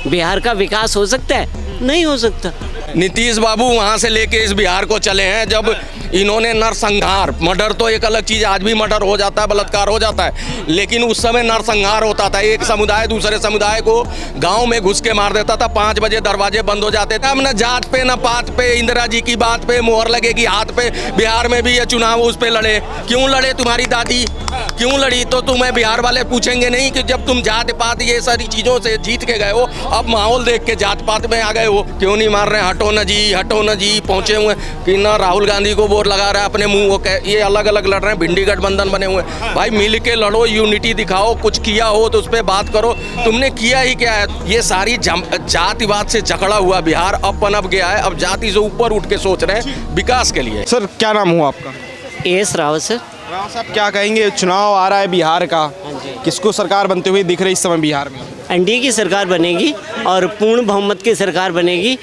बिहार का विकास हो सकता है? नहीं हो सकता। नीतीश बाबू वहाँ से लेके इस बिहार को चले हैं जब इन्होंने नरसंहार, मर्डर तो एक अलग चीज़, आज भी मर्डर हो जाता है, बलात्कार हो जाता है, लेकिन उस समय नरसंहार होता था। एक समुदाय दूसरे समुदाय को गांव में घुस के मार देता था, 5 बजे दरवाजे बंद हो जाते थे। अब न जात पे न पात पे, इंदिरा जी की बात पे मोहर लगेगी हाथ पे। बिहार में भी ये चुनाव उस पे लड़े, क्यों लड़े? तुम्हारी दादी क्यों लड़ी? तो तुम्हें बिहार वाले पूछेंगे नहीं कि जब तुम जात पात ये सारी चीज़ों से जीत के गए हो, अब माहौल देख के जात पात में आ गए हो, क्यों नहीं मार रहे? हटो न जी, हटो न जी, पहुंचे हुए कि ना राहुल गांधी को वोट लगा रहा है अपने मुंह, वो ये अलग अलग लड़ रहे हैं, भिंडी गठबंधन बने हुए हैं। भाई मिल के लड़ो, यूनिटी दिखाओ, कुछ किया हो तो उस पर बात करो। तुमने किया ही क्या है? ये सारी जातिवाद से जकड़ा हुआ बिहार अब पनप गया है, अब जाति से ऊपर उठ के सोच रहे हैं विकास के लिए। सर क्या नाम हुआ आपका? S Rawat sir. राव साहब क्या कहेंगे, चुनाव आ रहा है बिहार का, किसको सरकार बनते हुए दिख रही इस समय बिहार में? एनडीए की सरकार बनेगी और पूर्ण बहुमत की सरकार बनेगी।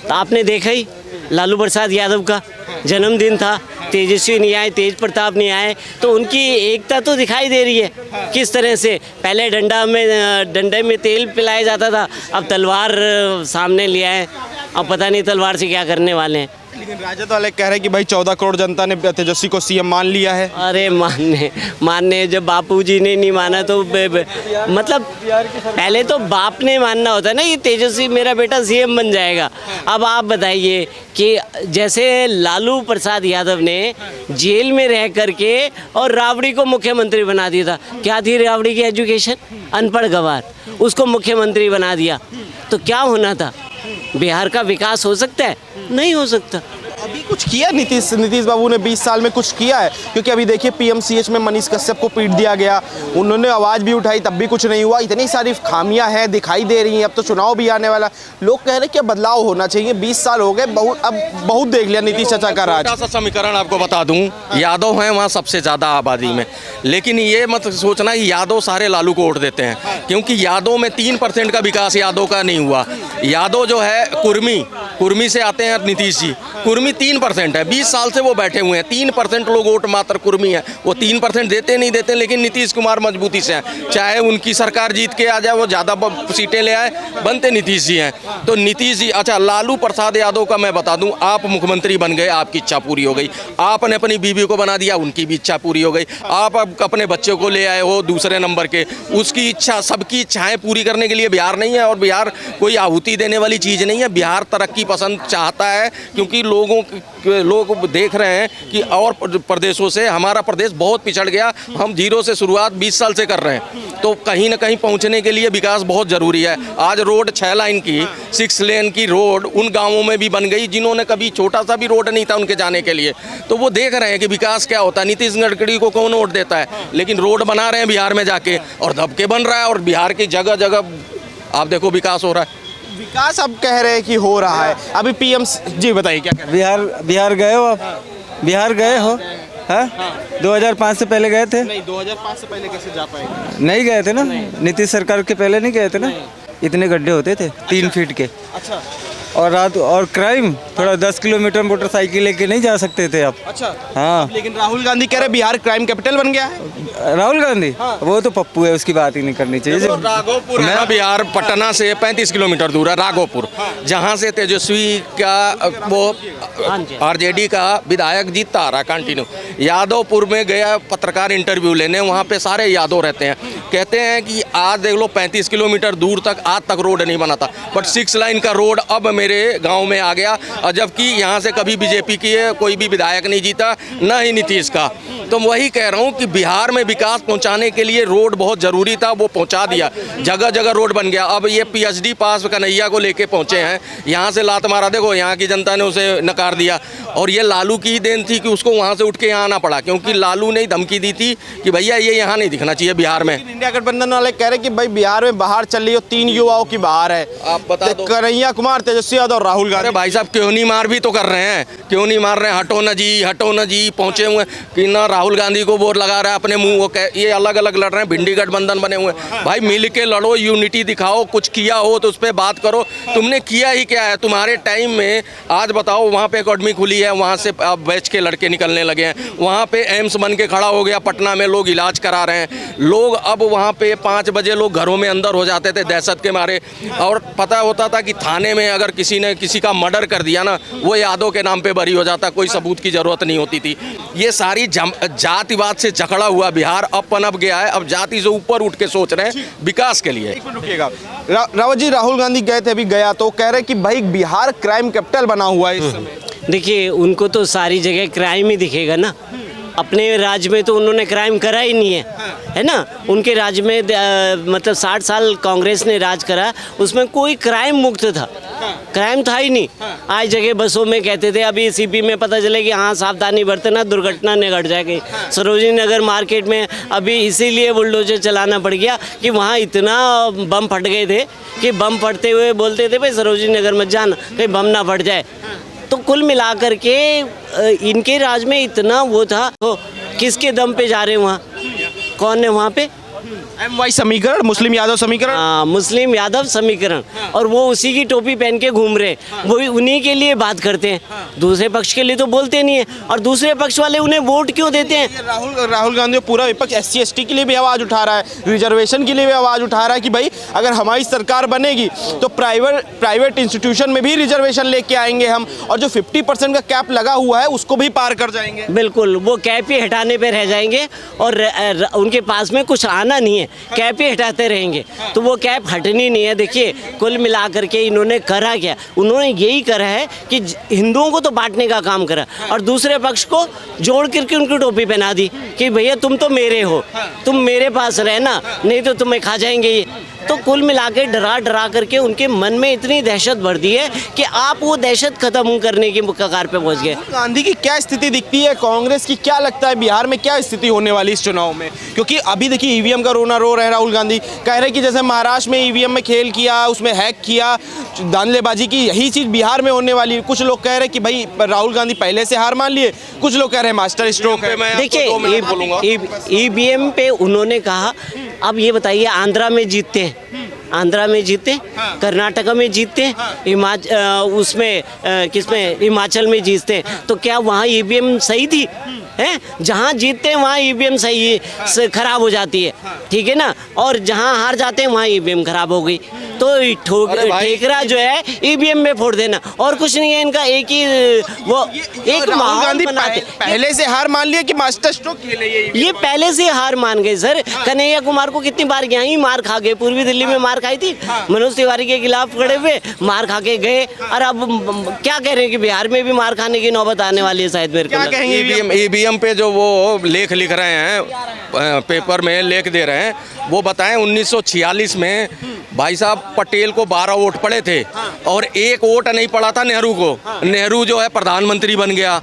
तो आपने देखा ही लालू प्रसाद यादव का जन्मदिन था, तेजस्वी नहीं आए, तेज प्रताप नहीं आए, तो उनकी एकता तो दिखाई दे रही है। किस तरह से पहले डंडे में तेल पिलाया जाता था, अब तलवार सामने लिया है, अब पता नहीं तलवार से क्या करने वाले हैं। लेकिन राजद वाले कह रहे हैं कि भाई 14 करोड़ जनता ने तेजस्वी को सीएम मान लिया है। अरे मानने जब बापूजी ने नहीं माना तो मतलब पहले तो बाप ने मानना होता है ना, ये तेजस्वी मेरा बेटा सीएम बन जाएगा। अब आप बताइए कि जैसे लालू प्रसाद यादव ने जेल में रह करके और राबड़ी को मुख्यमंत्री बना दिया था, क्या थी राबड़ी की एजुकेशन? अनपढ़ गवार, उसको मुख्यमंत्री बना दिया, तो क्या होना था? बिहार का विकास हो सकता है? नहीं हो सकता। अभी कुछ किया नीतीश बाबू ने 20 साल में कुछ किया है? क्योंकि अभी देखिए पीएमसीएच में मनीष कश्यप को पीट दिया गया, उन्होंने आवाज़ भी उठाई तब भी कुछ नहीं हुआ। इतनी सारी खामियां हैं दिखाई दे रही हैं, अब तो चुनाव भी आने वाला, लोग कह रहे हैं कि बदलाव होना चाहिए। 20 साल हो गए, बहुत देख लिया नीतीश चाचा का राज। छोटा सा समीकरण आपको बता दूं, यादव हैं वहाँ सबसे ज़्यादा आबादी में, लेकिन ये मत सोचना कि यादव सारे लालू को वोट देते हैं, क्योंकि यादव में 3% का विकास यादव का नहीं हुआ। यादव जो है कुर्मी से आते हैं नीतीश जी, कुर्मी 3% है, 20 साल से वो बैठे हुए हैं, 3% लोग वोट मात्र कुर्मी है, वो 3% देते नहीं देते, लेकिन नीतीश कुमार मजबूती से हैं, चाहे उनकी सरकार जीत के आ जाए, वो ज़्यादा सीटें ले आए, बनते नीतीश जी हैं। तो नीतीश जी, अच्छा लालू प्रसाद यादव का मैं बता दूं, आप मुख्यमंत्री बन गए, आपकी इच्छा पूरी हो गई, आपने अपनी बीवी को बना दिया, उनकी भी इच्छा पूरी हो गई, आप अब अपने बच्चों को ले आए हो दूसरे नंबर के, उसकी इच्छा, सबकी इच्छाएं पूरी करने के लिए बिहार नहीं है। और बिहार कोई आहुति देने वाली चीज़ नहीं है, बिहार तरक्की पसंद चाहता है, क्योंकि लोग देख रहे हैं कि और प्रदेशों से हमारा प्रदेश बहुत पिछड़ गया, हम जीरो से शुरुआत 20 साल से कर रहे हैं, तो कहीं ना कहीं पहुंचने के लिए विकास बहुत ज़रूरी है। आज रोड 6 लाइन की, 6 लेन की रोड उन गांवों में भी बन गई जिन्होंने कभी छोटा सा भी रोड नहीं था उनके जाने के लिए, तो वो देख रहे हैं कि विकास क्या होता है। नीतीश गडकरी को कौन वोट देता है, लेकिन रोड बना रहे हैं बिहार में जाके, और दबके बन रहा है, और बिहार की जगह जगह आप देखो विकास हो रहा है। विकास अब कह रहे हैं कि हो रहा है। अभी पीएम जी बताइए क्या कह रहे हैं? बिहार गए हो आप? बिहार गए हो? हाँ, 2005 से पहले गए थे? नहीं, 2005 से पहले कैसे जा पाएंगे? नहीं गए थे ना, नीतीश सरकार के पहले नहीं गए थे ना। इतने गड्ढे होते थे 3 फीट के। अच्छा। और रात और क्राइम, थोड़ा 10 किलोमीटर मोटरसाइकिल लेके नहीं जा सकते थे आप। अच्छा। हाँ, लेकिन राहुल गांधी कह रहे बिहार क्राइम कैपिटल बन गया है। राहुल गांधी वो तो पप्पू है, उसकी बात ही नहीं करनी चाहिए। राघोपुर है बिहार, पटना से 35 किलोमीटर दूर है राघोपुर, जहाँ से तेजस्वी का वो आरजेडी का विधायक जीतता आ रहा कंटिन्यू। यादवपुर में गया पत्रकार इंटरव्यू लेने, वहाँ पे सारे यादव रहते हैं, कहते हैं कि आज देख लो 35 किलोमीटर दूर तक आज तक रोड नहीं बना था, बट 6 लाइन का रोड अब मेरे गांव में आ गया, और जबकि यहाँ से कभी बीजेपी की कोई भी विधायक नहीं जीता, न ही नीतीश का। तो वही कह रहा हूँ कि बिहार में विकास पहुँचाने के लिए रोड बहुत ज़रूरी था, वो पहुँचा दिया, जगह जगह रोड बन गया। अब ये PhD पास कन्हैया को लेके पहुँचे हैं, यहाँ से लात मारा, देखो यहाँ की जनता ने उसे नकार दिया, और ये लालू की ही देन थी कि उसको वहाँ से उठ के यहाँ आना पड़ा, क्योंकि लालू ने धमकी दी थी कि भैया ये यहाँ नहीं दिखना चाहिए बिहार में। इंडिया गठबंधन वाले कह रहे कि भाई बिहार में बाहर चल रही हो, 3 युवाओं की बाहर है, आप बता दो। कन्हैया कुमार, तेजस्वी यादव और राहुल गांधी। अरे भाई साहब, क्यों नहीं मार भी तो कर रहे हैं, क्यों नहीं मार रहे हैं? हटो न जी, हटो न जी, पहुँचे हुए कि ना राहुल गांधी को वोट लगा रहा है अपने मुंह, ये अलग अलग लड़ रहे हैं, भिंडी गठबंधन बने हुए हैं। भाई मिल के लड़ो, यूनिटी दिखाओ, कुछ किया हो तो उस पर बात करो। तुमने किया ही क्या है तुम्हारे टाइम में? आज बताओ, वहाँ पे अकेडमी खुली है, वहाँ से अब बैच के लड़के निकलने लगे हैं, वहाँ पे एम्स बन के खड़ा हो गया पटना में, लोग इलाज करा रहे हैं। लोग अब वहाँ पे 5 बजे लोग घरों में अंदर हो जाते थे दहशत के मारे, और पता होता था कि थाने में अगर किसी ने किसी का मर्डर कर दिया ना, वो यादव के नाम पे बरी हो जाता, कोई सबूत की जरूरत नहीं होती थी। ये सारी जातिवाद से जकड़ा हुआ बिहार अब पनप गया है। अब जाति से ऊपर उठ के सोच रहे हैं विकास के लिए। रुकिएगा, रावत जी, राहुल गांधी गए थे अभी, गया तो कह रहे कि भाई बिहार क्राइम कैपिटल बना हुआ है इस समय। देखिए, उनको तो सारी जगह क्राइम ही दिखेगा ना। अपने राज्य में तो उन्होंने क्राइम करा ही नहीं है ना। उनके राज्य में मतलब 60 साल कांग्रेस ने राज करा, उसमें कोई क्राइम मुक्त था, क्राइम था ही नहीं। आज जगह बसों में कहते थे, अभी सीपी में पता चले कि हाँ सावधानी बरतना, दुर्घटना न घट जाएगी। सरोजिनी नगर मार्केट में अभी इसीलिए बुलडोजर चलाना पड़ गया कि वहाँ इतना बम फट गए थे कि बम फटते हुए बोलते थे भाई सरोजिनी नगर मत जाना, कहीं बम ना फट जाए। तो कुल मिलाकर के इनके राज में इतना वो था। तो किसके दम पे जा रहे हैं वहाँ? कौन है वहाँ पे? MY समीकरण, मुस्लिम यादव समीकरण। हाँ, मुस्लिम यादव समीकरण। और वो उसी की टोपी पहन के घूम रहे, वो उन्हीं के लिए बात करते हैं, दूसरे पक्ष के लिए तो बोलते नहीं है। और दूसरे पक्ष वाले उन्हें वोट क्यों देते हैं? राहुल गांधी पूरा विपक्ष SC ST के लिए भी आवाज़ उठा रहा है, रिजर्वेशन के लिए भी आवाज़ उठा रहा है कि भाई अगर हमारी सरकार बनेगी तो प्राइवेट इंस्टीट्यूशन में भी रिजर्वेशन लेके आएंगे हम, और जो 50% का कैप लगा हुआ है उसको भी पार कर जाएंगे। बिल्कुल, वो कैप ही हटाने पे रह जाएंगे और उनके पास में कुछ आना नहीं है, कैप ही हटाते रहेंगे। तो वो कैप हटनी नहीं है। देखिए, कुल मिलाकर के इन्होंने करा क्या? उन्होंने यही करा है कि हिंदुओं को तो बांटने का काम करा और दूसरे पक्ष को जोड़ करके उनकी टोपी पहना दी कि भैया तुम तो मेरे हो, तुम मेरे पास रहना, नहीं तो तुम्हें खा जाएंगे ये। तो कुल मिला के डरा करके उनके मन में इतनी दहशत भर दी है कि आप वो दहशत खत्म करने की कगार पे पहुंच गए। गांधी की क्या स्थिति दिखती है, कांग्रेस की क्या लगता है बिहार में क्या स्थिति होने वाली इस चुनाव में? क्योंकि अभी देखिए EVM का रोना रो रहे हैं राहुल गांधी, कह रहे हैं कि जैसे महाराष्ट्र में EVM में खेल किया, उसमें हैक किया, दानलेबाजी की, यही चीज़ बिहार में होने वाली है। कुछ लोग कह रहे हैं कि भाई राहुल गांधी पहले से हार मान लिए, कुछ लोग कह रहे हैं मास्टर स्ट्रोक है। देखिए, EVM पे उन्होंने कहा, अब ये बताइए, आंध्रा में जीतते हैं, आंध्रा में जीते, कर्नाटका में जीते, उसमें किसमें, हिमाचल में जीतते, तो क्या वहाँ EVM सही थी? हैं, जहाँ जीतते हैं वहाँ EVM सही खराब हो जाती है, ठीक है ना, और जहाँ हार जाते हैं वहाँ EVM खराब हो गई। तो ठेकरा जो है EVM में फोड़ देना, और कुछ नहीं है इनका। एक ही वो एक राहुल गांधी पहले से हार मान लिया कि मास्टर स्ट्रोक खेले, ये पहले से हार मान गए सर। कन्हैया कुमार को कितनी बार यहाँ ही मार खा गए, पूर्वी दिल्ली में मार खाई थी, मनोज तिवारी के खिलाफ खड़े हुए मार खा के गए। और अब क्या कह रहे हैं कि बिहार में भी मार खाने की नौबत आने वाली है शायद। मेरे को EVM पे जो वो लेख लिख रहे हैं, पेपर में लेख दे रहे हैं, वो बताएं 1946 में भाई साहब पटेल को 12 वोट पड़े थे और 1 वोट नहीं पड़ा था नेहरू को। नेहरू जो है प्रधानमंत्री बन गया।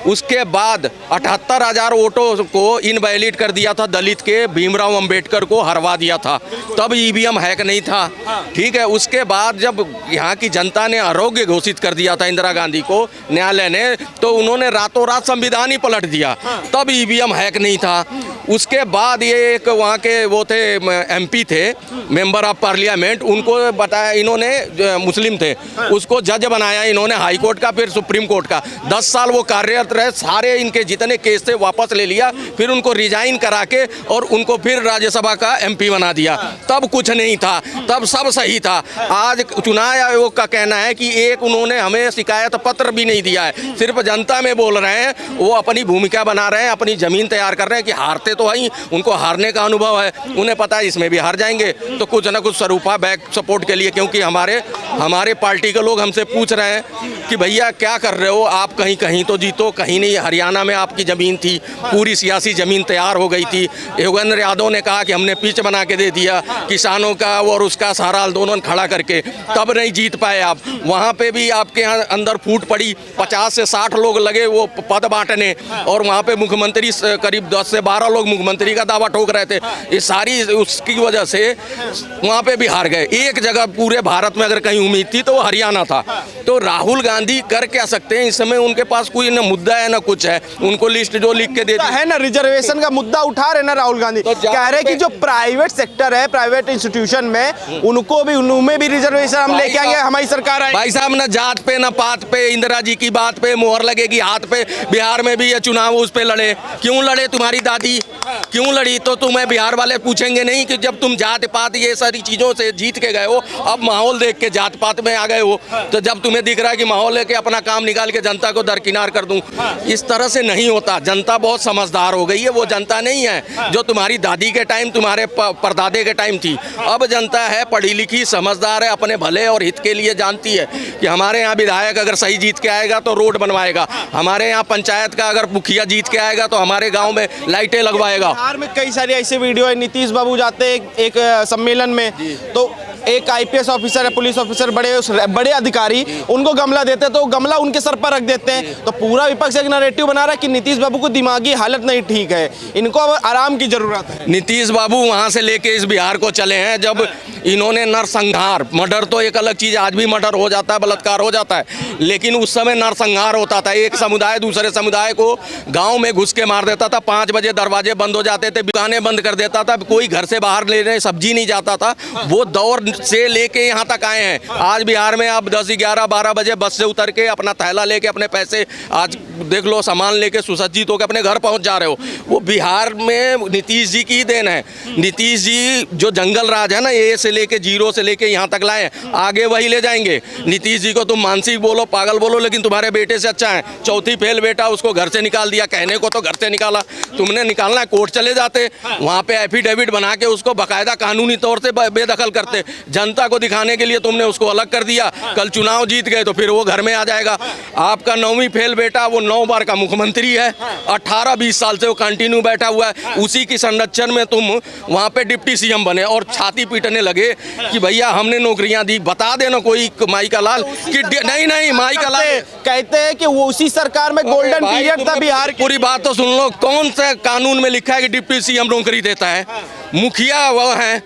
उसके बाद 78,000 वोटों को इनवैलिड कर दिया था, दलित के भीमराव अंबेडकर को हरवा दिया था, तब EVM हैक नहीं था, ठीक है। उसके बाद जब यहाँ की जनता ने अयोग्य घोषित कर दिया था इंदिरा गांधी को न्यायालय ने, तो उन्होंने रातों रात संविधान ही पलट दिया, तब EVM हैक नहीं था। उसके बाद ये एक वहाँ के वो थे MP थे, मेंबर ऑफ पार्लियामेंट, उनको बताया इन्होंने, मुस्लिम थे, उसको जज बनाया इन्होंने हाई कोर्ट का, फिर सुप्रीम कोर्ट का। 10 साल वो कार्यरत रहे, सारे इनके जितने केस थे वापस ले लिया, फिर उनको रिजाइन करा के और उनको फिर राज्यसभा का MP बना दिया। तब कुछ नहीं था, तब सब सही था। आज चुनाव आयोग का कहना है कि एक उन्होंने हमें शिकायत पत्र भी नहीं दिया है, सिर्फ जनता में बोल रहे हैं, वो अपनी भूमिका बना रहे हैं, अपनी जमीन तैयार कर रहे हैं कि हारते तो है, उनको हारने का अनुभव है, उन्हें पता है इसमें भी हार जाएंगे, तो कुछ ना कुछ स्वरूपा बैक सपोर्ट के लिए, क्योंकि हमारे पार्टी के लोग हमसे पूछ रहे हैं कि भैया क्या कर रहे हो आप, कहीं तो जीतो, कहीं नहीं। हरियाणा में आपकी ज़मीन थी, पूरी सियासी ज़मीन तैयार हो गई थी, योगेंद्र यादव ने कहा कि हमने पिच बना के दे दिया किसानों का और उसका सारा दोनों खड़ा करके, तब नहीं जीत पाए आप। वहाँ पे भी आपके यहाँ अंदर फूट पड़ी, 50 से 60 लोग लगे वो पद बांटने, और वहाँ पे मुख्यमंत्री करीब 10 से 12 लोग मुख्यमंत्री का दावा ठोक रहे थे। ये सारी उसकी वजह से वहाँ पे भी हार गए। एक जगह पूरे भारत में अगर कहीं उम्मीद थी तो वो हरियाणा था। तो राहुल गांधी कर क्या सकते हैं इस समय? उनके पास कोई ना मुद्दा है ना कुछ है, उनको लिस्ट जो लिख के दे दी है ना, रिजर्वेशन का मुद्दा उठा रहे ना राहुल गांधी, तो कह रहे कि जो प्राइवेट सेक्टर है, प्राइवेट इंस्टीट्यूशन में उनको भी, उनमें भी रिजर्वेशन हम लेके आएंगे, हमारी सरकार आएगी। भाई साहब, ना जात पे ना पात पे, इंदिरा जी की बात पे मोहर लगेगी हाथ पे। बिहार में भी ये चुनाव उस पे लड़े, क्यों लड़े? तुम्हारी दादी क्यों लड़ी? तो तुम्हें बिहार वाले पूछेंगे नहीं कि जब तुम जात पात ये सारी चीजों से जीत के गए हो, अब माहौल देख के जात पात में आ गए हो, तो जब तुम्हें दिख रहा है कि माहौल है कि अपना काम निकाल के जनता को दरकिनार कर दूं, इस तरह से नहीं होता। जनता बहुत समझदार हो गई है, वो जनता नहीं है जो तुम्हारी दादी के टाइम, तुम्हारे परदादे के टाइम थी। अब जनता है पढ़ी लिखी, समझदार है, अपने भले और हित के लिए जानती है कि हमारे यहाँ विधायक अगर सही जीत के आएगा तो रोड बनवाएगा, हमारे यहाँ पंचायत का अगर मुखिया जीत के आएगा तो हमारे गाँव में लाइटें लगवाएगा। बिहार में कई सारी ऐसे वीडियो है, नीतीश बाबू जाते हैं एक सम्मेलन में, तो एक आईपीएस ऑफिसर है, पुलिस ऑफिसर, बड़े अधिकारी उनको गमला देते हैं, तो गमला उनके सर पर रख देते हैं। तो पूरा विपक्ष एक नैरेटिव बना रहा है कि नीतीश बाबू को दिमागी हालत नहीं ठीक है, इनको अब आराम की जरूरत है। नीतीश बाबू वहां से लेके इस बिहार को चले हैं जब इन्होंने नरसंहार, मर्डर तो एक अलग चीज, आज भी मर्डर हो जाता है, बलात्कार हो जाता है, लेकिन उस समय नरसंहार होता था। एक समुदाय दूसरे समुदाय को गांव में घुस के मार देता था, 5 बजे दरवाजे बंद हो जाते थे, दुकानें बंद कर देता था, कोई घर से बाहर लेने सब्जी नहीं जाता था। वो दौर से लेके यहाँ तक आए हैं। आज बिहार में आप 10, 11, 12 बजे बस से उतर के अपना थैला लेके, अपने पैसे आज देख लो सामान लेके सुसज्जित होकर अपने घर पहुंच जा रहे हो। वो बिहार में नीतीश जी की ही देन है। नीतीश जी जो जंगल राज है ना, ए से लेके जीरो से लेके यहाँ तक लाए, आगे वही ले जाएंगे। नीतीश जी को तुम मानसिक बोलो, पागल बोलो, लेकिन तुम्हारे बेटे से अच्छा है। चौथी फेल बेटा, उसको घर से निकाल दिया, कहने को तो घर से निकाला, तुमने निकालना है कोर्ट चले जाते, वहाँ पे एफिडेविट बना के उसको बाकायदा कानूनी तौर से बेदखल करते। जनता को दिखाने के लिए तुमने उसको अलग कर दिया, कल चुनाव जीत गए तो फिर वो घर में आ जाएगा। आपका 9वीं फेल बेटा, वो 9 बार का मुख्यमंत्री है, 18-20 साल से वो कंटिन्यू बैठा हुआ है। उसी की संरक्षण में तुम वहाँ पे डिप्टी सीएम बने और छाती पीटने लगे कि भैया हमने नौकरियां दी। बता देना कोई माई का लाल कि नहीं माई का लाल कहते हैं कि वो उसी सरकार में गोल्डन पीरियड था बिहार की। पूरी बात तो सुन लो, कौन सा कानून में लिखा है कि डिप्टी सीएम नौकरी देता है? मुखिया वो है,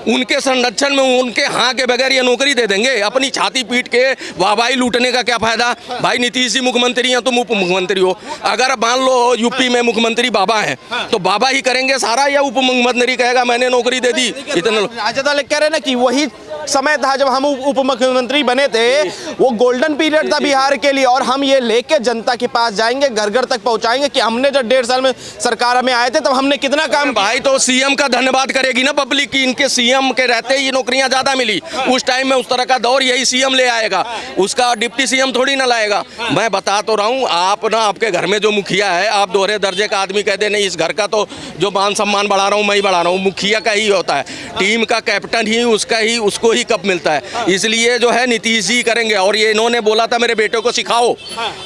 उनके संरक्षण में उनके हाँ के बगैर ये नौकरी दे देंगे? अपनी छाती पीट के वाहवाही लूटने का क्या फायदा? भाई नीतीश जी मुख्यमंत्री हैं, तुम उप मुख्यमंत्री हो। अगर मान लो यूपी में मुख्यमंत्री बाबा हैं तो बाबा ही करेंगे सारा, या उप मुख्यमंत्री कहेगा मैंने नौकरी दे दी? इतना राजद वाले कह रहे ना कि वही समय था जब हम उप मुख्यमंत्री बने थे, वो गोल्डन पीरियड था बिहार के लिए, और हम ये लेके जनता के पास जाएंगे, घर घर तक पहुंचाएंगे कि हमने जब 1.5 साल में सरकार में आए थे तब हमने कितना काम। भाई तो सीएम का धन्यवाद करेगी ना पब्लिक की, इनके सीएम के रहते ही नौकरियां ज्यादा मिली। उस टाइम में उस तरह का दौर यही सीएम ले आएगा, उसका डिप्टी सीएम थोड़ी ना लाएगा। मैं बता तो रहा हूँ, आप ना आपके घर में जो मुखिया है, आप दोहरे दर्जे का आदमी कहते नहीं, इस घर का तो जो मान सम्मान बढ़ा रहा हूँ मैं ही बढ़ा रहा हूँ, मुखिया का ही होता है, टीम का कैप्टन ही उसका ही, उसको ही कप मिलता है। इसलिए जो है नीतीश जी करेंगे। और ये इन्होंने बोला था मेरे बेटे को सिखाओ,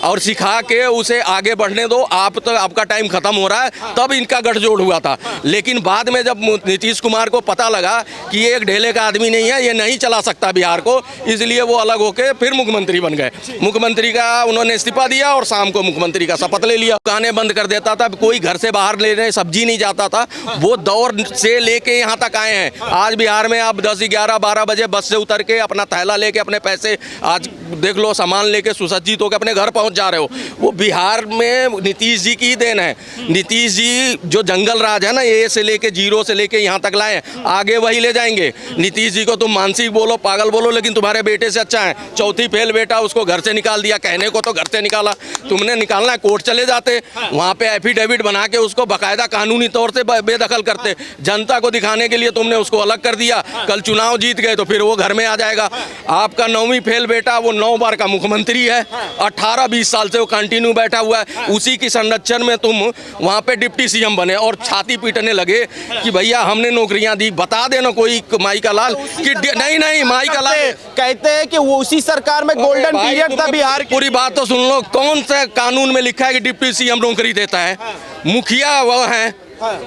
और सिखा के उसे आगे बढ़ने दो। आप तो आपका टाइम खत्म हो रहा है, तब इनका गठजोड़ हुआ था। लेकिन बाद में जब नीतीश कुमार को पता लगा कि ये एक ढेले का आदमी नहीं है, ये नहीं चला सकता बिहार को, इसलिए वो अलग होके फिर मुख्यमंत्री बन गए। मुख्यमंत्री का उन्होंने इस्तीफा दिया और शाम को मुख्यमंत्री का शपथ ले लिया। दुकानें बंद कर देता था, कोई घर से बाहर लेने सब्जी नहीं जाता था। वो दौर से लेके यहाँ तक आए हैं। आज बिहार में आप 10, 11, 12 बजे बस से उतर के अपना थैला लेके, अपने पैसे आज देख लो सामान लेके सुसज्जित होकर अपने घर पहुंच जा रहे हो। वो बिहार में नीतीश जी की ही देन है। नीतीश जी जो जंगल राज है ना, ए से लेके जीरो से लेके यहाँ तक लाए, आगे वही ले जाएंगे। नीतीश जी को तुम मानसिक बोलो, पागल बोलो, लेकिन तुम्हारे बेटे से अच्छा है। चौथी फेल बेटा, उसको घर से निकाल दिया, कहने को तो घर से निकाला, तुमने निकालना है कोर्ट चले जाते, वहाँ पे एफिडेविट बना के उसको बाकायदा कानूनी तौर से बेदखल करते। जनता को दिखाने के लिए तुमने उसको अलग कर दिया, कल चुनाव जीत गए तो फिर वो घर में आ जाएगा। आपका 9वीं फेल बेटा, वो 9 बार का मुख्यमंत्री है, 18-20 साल से वो कंटिन्यू बैठा हुआ है। उसी की संरक्षण में तुम वहाँ पे डिप्टी सीएम बने और छाती पीटने लगे कि भैया हमने नौकरियां दी। बता देना कोई माई का लाल कि नहीं माई का लाल कहते हैं कि वो उसी सरकार में गोल्डन पीरियड था बिहार की। पूरी बात तो सुन लो, कौन सा कानून में लिखा है कि डिप्टी सीएम नौकरी देता है? मुखिया वो है,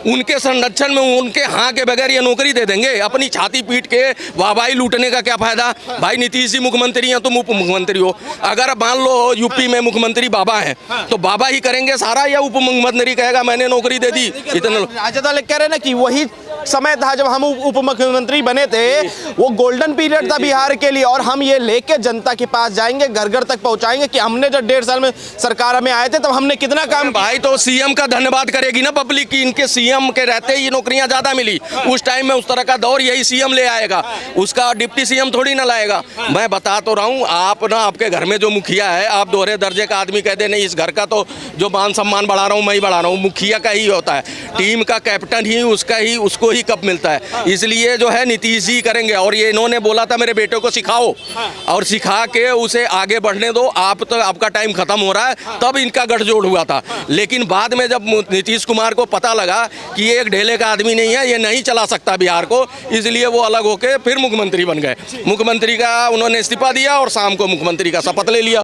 उनके संरक्षण में उनके हाँ के बगैर ये नौकरी दे देंगे? अपनी छाती पीट के वाहवाही लूटने का क्या फायदा? भाई नीतीश जी मुख्यमंत्री हैं, तुम उप मुख्यमंत्री हो। अगर मान लो यूपी में मुख्यमंत्री बाबा हैं तो बाबा ही करेंगे सारा, या उप मुख्यमंत्री कहेगा मैंने नौकरी दे दी? इतना राजद वाले कह रहे ना कि वही समय था जब हम उप मुख्यमंत्री बने थे, वो गोल्डन पीरियड था बिहार के लिए, और हम ये लेके जनता के पास जाएंगे, घर घर तक पहुंचाएंगे कि हमने जब 1.5 साल में सरकार में आए थे तब हमने कितना काम किया। भाई तो सीएम का धन्यवाद करेगी ना पब्लिक की, इनके सीएम के रहते ही नौकरियां ज्यादा मिली। उस टाइम में उस तरह का दौर यही सीएम ले आएगा, उसका डिप्टी सीएम थोड़ी ना लाएगा। मैं बता तो रहा हूँ, आप ना आपके घर में जो मुखिया है, आप दोहरे दर्जे का आदमी कहते नहीं, इस घर का तो जो मान सम्मान बढ़ा रहा हूँ मैं ही बढ़ा रहा हूँ, मुखिया का ही होता है, टीम का कैप्टन ही उसको ही कप मिलता है। इसलिए जो है नीतीश जी करेंगे। और ये इन्होंने बोला था मेरे बेटे को सिखाओ, और सिखा के उसे आगे बढ़ने दो, आप तो आपका टाइम खत्म हो रहा है, तब इनका गठजोड़ हुआ था। लेकिन बाद में जब नीतीश कुमार को पता लगा कि ये एक ढेले का आदमी नहीं है, ये नहीं चला सकता बिहार को, इसलिए वो अलग होके फिर मुख्यमंत्री बन गए। मुख्यमंत्री का उन्होंने इस्तीफा दिया और शाम को मुख्यमंत्री का शपथ ले लिया।